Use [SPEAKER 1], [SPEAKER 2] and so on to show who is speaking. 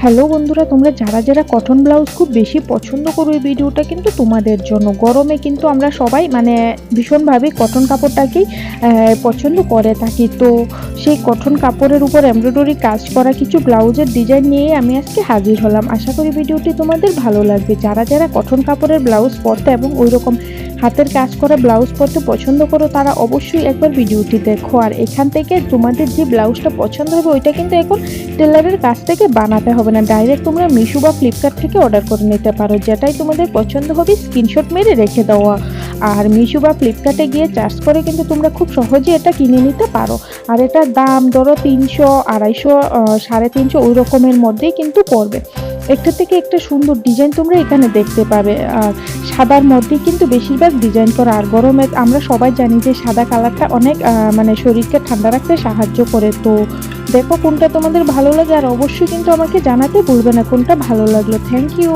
[SPEAKER 1] Hello বন্ধুরা, তোমরা যারা যারা কটন ব্লাউজ খুব বেশি পছন্দ করো, এই ভিডিওটা কিন্তু তোমাদের জন্য। গরমে কিন্তু আমরা সবাই ভীষণভাবে কটন কাপড়টাকেই পছন্দ করে থাকি। তো সেই কটন কাপড়ের উপর এমব্রয়ডারি কাজ করা কিছু ব্লাউজের ডিজাইন নিয়ে আমি আজকে হাজির হলাম। আশা করি ভিডিওটি তোমাদের ভালো লাগবে। যারা যারা কটন কাপড়ের ব্লাউজ পরতে এবং ওই রকম হাতের কাজ করা ব্লাউজ পরতে পছন্দ করো, তারা অবশ্যই একবার ভিডিওটি দেখো। আর এখান থেকে তোমাদের যে ব্লাউজটা পছন্দ হবে ওইটা কিন্তু এখন টেলারের কাছ থেকে বানাতে হবে না, ডাইরেক্ট তোমরা মিশো বা ফ্লিপকার্ট থেকে অর্ডার করে নিতে পারো। যেটাই তোমাদের পছন্দ হবে স্ক্রিনশট মেরে রেখে দেওয়া। আর মিশো বা ফ্লিপকার্টে গিয়ে চার্জ করে কিন্তু তোমরা খুব সহজে এটা কিনে নিতে পারো। আর এটার দাম ধরো 300, 250, 350 ওই রকমের মধ্যেই কিন্তু পড়বে। একটা থেকে একটা সুন্দর ডিজাইন তোমরা এখানে দেখতে পাবে। আর সাদার মধ্যেই কিন্তু বেশিরভাগ ডিজাইন করা। আর গরমে আমরা সবাই জানি যে সাদা কালারটা অনেক শরীরকে ঠান্ডা রাখতে সাহায্য করে। তো দেখো কোনটা তোমাদের ভালো লাগে, আর অবশ্যই কিন্তু আমাকে জানাতে ভুলবে না কোনটা ভালো লাগলো। Thank you.